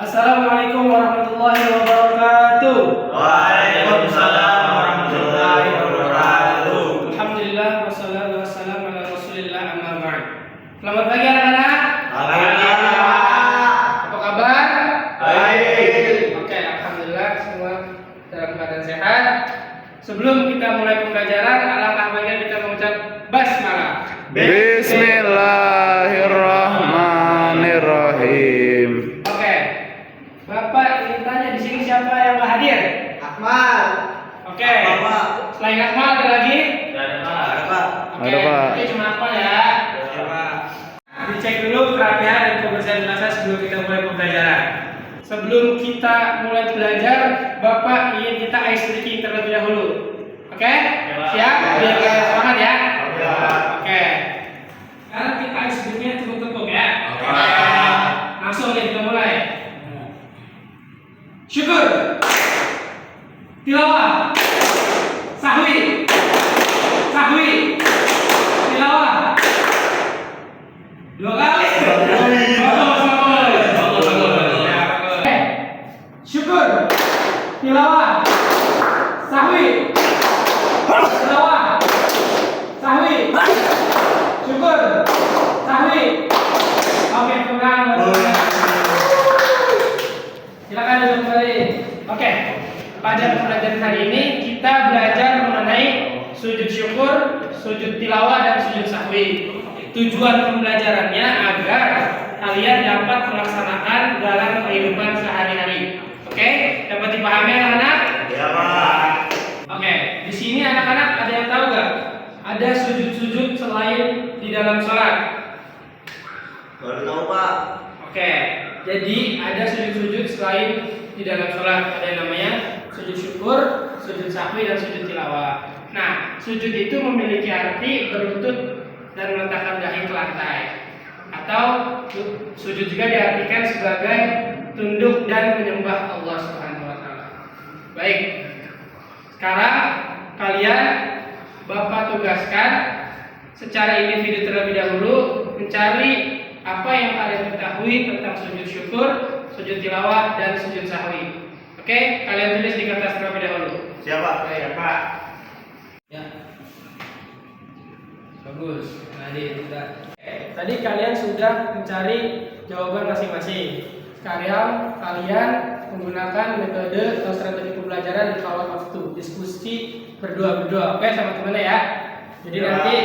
Assalamualaikum warahmatullahi wabarakatuh. Waalaikumsalam warahmatullahi wabarakatuh. Alhamdulillah wassalatu wassalamu ala Rasulillah amma ba'd. Selamat pagi anak-anak. Apa kabar? Baik. Oke, alhamdulillah semua dalam keadaan sehat. Sebelum kita mulai pembelajaran, alangkah baiknya kita mengucap basmalah. Bismillahirrahmanirrahim. Oke. Bapak ingin tanya di sini siapa yang nggak hadir? Akmal. Oke. Selain Akmal ada lagi? Ada Pak. Oke. Ada, Pak. Oke, cuma Akmal ya. Dicek dulu kerapian dan kebersihan gelasnya sebelum kita mulai pembelajaran. Sebelum kita mulai belajar, Bapak ingin kita ice breaking terlebih dahulu. Oke? Siap? Biar kalian semangat ya. Oke. Sekarang kita ice breakingnya cukup-cukup ya. Langsung ya kita mulai. Syukur, tilawah, sahwi, tilawah. Dua kali. Syukur, tilawah, sahwi, tilawah, sahwi, syukur, sahwi. Oke, kurang. Silakan duduk kembali. Oke, pada pembelajaran hari ini kita belajar mengenai sujud syukur, sujud tilawah, dan sujud sahwi. Tujuan pembelajarannya agar kalian dapat melaksanakan dalam kehidupan sehari-hari. Oke, dapat dipahami anak-anak? Ya Pak. Oke, di sini anak-anak ada yang tahu nggak? Ada sujud-sujud selain di dalam sholat. Baru tahu Pak. Oke, jadi ada sujud-sujud selain di dalam sholat. Ada yang namanya sujud syukur, sujud sahwi, dan sujud tilawah. Nah, sujud itu memiliki arti berlutut dan meletakkan dahi ke lantai. Atau sujud juga diartikan sebagai tunduk dan menyembah Allah Subhanahu wa taala. Baik. Sekarang kalian Bapak tugaskan secara individu terlebih dahulu mencari apa yang kalian ketahui tentang sujud syukur, sujud tilawah, dan sujud sahwi. Oke, kalian tulis di kertas terlebih dahulu. Siapa? Siapa? Ya. Bagus. Tadi kalian sudah mencari jawaban masing-masing. Sekarang kalian menggunakan metode atau strategi pembelajaran kawat waktu, diskusi berdua-berdua. Oke, sama temennya ya. Jadi Ya. nanti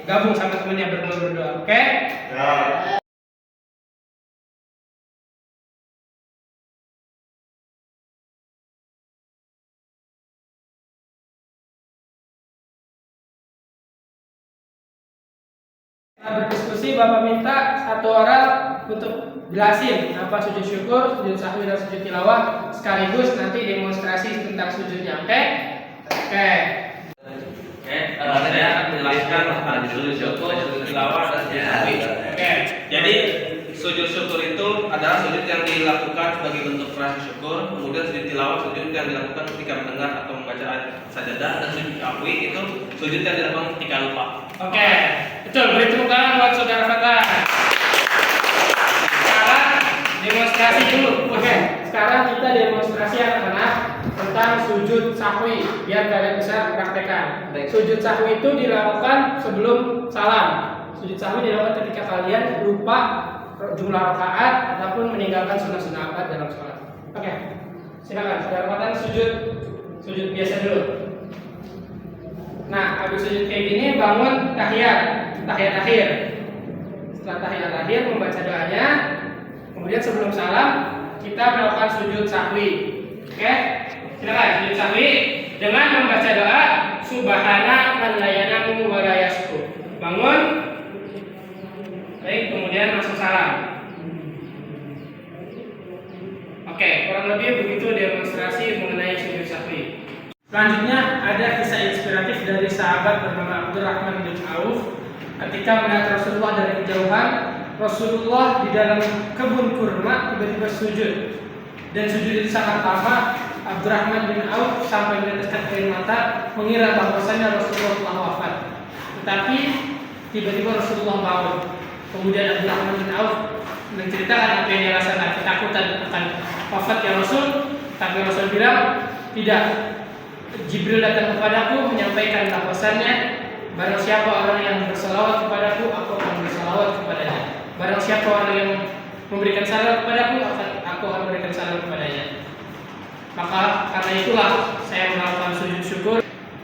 gabung sama temennya berdua-berdua. Oke? Ya. Kita berdiskusi, Bapak minta satu orang untuk jelasin apa sujud syukur, sujud sahwi, dan sujud tilawah, sekaligus nanti demonstrasi tentang sujudnya. Oke? Oke. Saya akan menjelaskan tentang sujud syukur, sujud tilawah, dan sujud sahwi. Oke. Jadi sujud syukur itu adalah sujud yang dilakukan sebagai bentuk rasa syukur. Kemudian sujud tilawah sujud yang dilakukan ketika mendengar atau membaca ayat sajadah, dan sujud sahwi itu sujud yang dilakukan ketika lupa. Oke. Betul. Beri tepuk tangan buat saudara Fatah. Sekarang demonstrasi dulu. Oke. Sekarang kita demonstrasi anak-anak tentang sujud sahwi biar kalian bisa praktekkan. Sujud sahwi itu dilakukan sebelum salam. Sujud sahwi dilakukan ketika kalian lupa jumlah rakaat ataupun meninggalkan sunnah-sunnah apa dalam sholat. Oke, silakan saudara Fatah sujud biasa dulu. Nah, habis sujud kayak gini bangun tahiyat akhir. Setelah tahiyat akhir membaca doanya, kemudian sebelum salam kita melakukan sujud sahwi. Oke, silakan sujud sahwi dengan membaca doa Subhana man la yanamu wa la yasku. Bangun. Baik, kemudian langsung salam. Oke, kurang lebih begitu demonstrasi mengenai sujud sahwi. Selanjutnya ada kisah inspiratif dari sahabat bernama Abdurrahman bin Auf. Ketika melihat Rasulullah dari kejauhan, Rasulullah di dalam kebun kurma tiba-tiba sujud. Dan sujud itu sangat lama. Abdurrahman bin Auf sampai meneteskan air mata, mengira bahwasanya Rasulullah telah wafat. Tetapi tiba-tiba Rasulullah bangun. Kemudian Abdurrahman bin Auf menceritakan apa yang dia rasakan, ketakutan akan wafatnya Rasul, tapi Rasul bilang tidak. Jibril datang kepadaku menyampaikan bahwasannya barang siapa orang yang bersalawat kepadaku, aku akan bersalawat kepadanya. Barang siapa orang yang memberikan salam kepadaku, aku akan memberikan salam kepadanya. Maka karena itulah saya melakukan sujud syukur.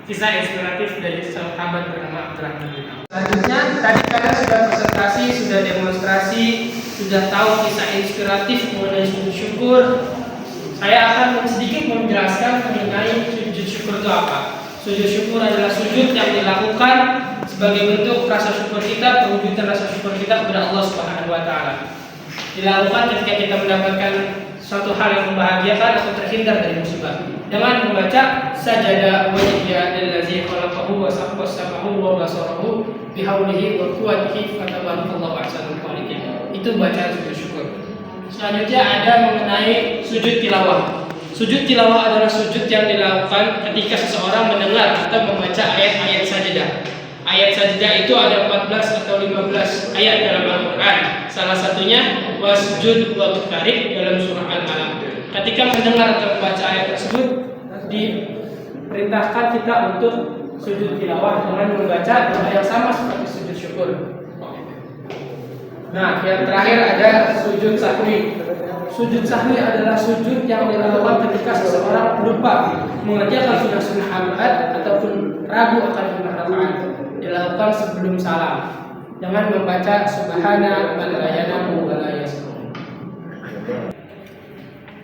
Kisah inspiratif dari sahabat bernama Abdurrahman bin Auf. Selanjutnya, tadi kalian sudah presentasi, sudah demonstrasi, sudah tahu kisah inspiratif mengenai sujud syukur. Saya akan sedikit menjelaskan mengenai sujud syukur itu apa. Sujud syukur adalah sujud yang dilakukan sebagai bentuk rasa syukur kita, perwujudan rasa syukur kita kepada Allah Subhanahu wa taala. Dilakukan ketika kita mendapatkan suatu hal yang membahagiakan atau terhindar dari musibah. Dengan membaca sajada wajhiya allazi khalaqahu wa sawwahu wa basarahu bihaulihi wa quwwatihi fatabarakallahu ahsanul khaliqin. Itu bacaan sujud syukur. Selanjutnya ada mengenai sujud tilawah. Sujud tilawah adalah sujud yang dilakukan ketika seseorang mendengar atau membaca ayat-ayat sajadah. Ayat sajadah itu ada 14 atau 15 ayat dalam Al-Quran. Salah satunya wasjud waqtarib dalam surah Al-Alaq. Ketika mendengar atau membaca ayat tersebut, diperintahkan kita untuk sujud tilawah dengan membaca doa yang sama seperti sujud syukur. Nah, yang terakhir ada sujud sahwi. Sujud sahwi adalah sujud yang dilakukan ketika seseorang lupa mengerjakan sunnah Ahad ataupun ragu akan jumlah rakaat. Dilakukan sebelum salam dengan membaca subhana man la yanamu wa la yasrum.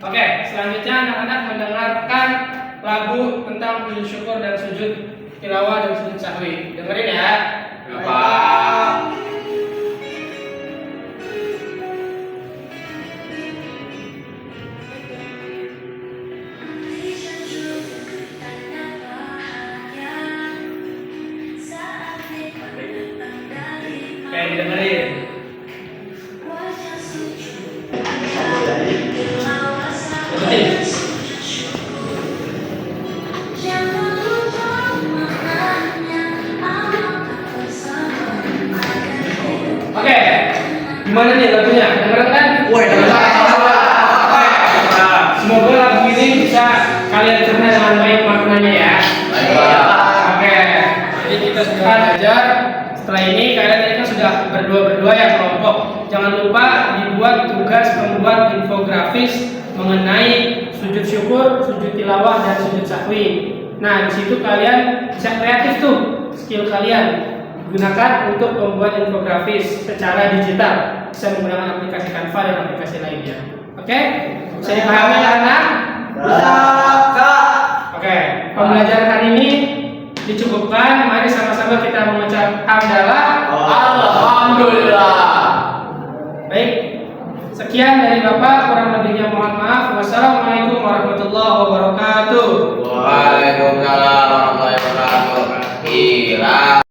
Oke, selanjutnya anak-anak mendengarkan lagu tentang sujud syukur dan sujud tilawah dan sujud sahwi. Dengerin ya. Bapak. Kayak dengerin. Oke, gimana nih lagunya? Dengerin kan? Woi, Semoga lagu ini bisa kalian cerna dengan baik maknanya ya. Oke, jadi kita sudah belajar. Setelah ini kalian tadi kan sudah berdua ya kelompok. Jangan lupa dibuat tugas membuat infografis mengenai sujud syukur, sujud tilawah dan sujud sahwi. Nah, di situ kalian bisa kreatif tuh skill kalian. Gunakan untuk membuat infografis secara digital. Bisa menggunakan aplikasi Canva dan aplikasi lainnya. Oke? Bisa dipahami anak-anak? Bisa, Kak. Oke, pembelajaran hari ini dicukupkan. Mari sama-sama kita mengucap hamdalah. Alhamdulillah. Baik, sekian dari Bapak, kurang lebihnya mohon maaf. Wassalamualaikum warahmatullahi wabarakatuh. Waalaikumsalam warahmatullahi wabarakatuh. Kira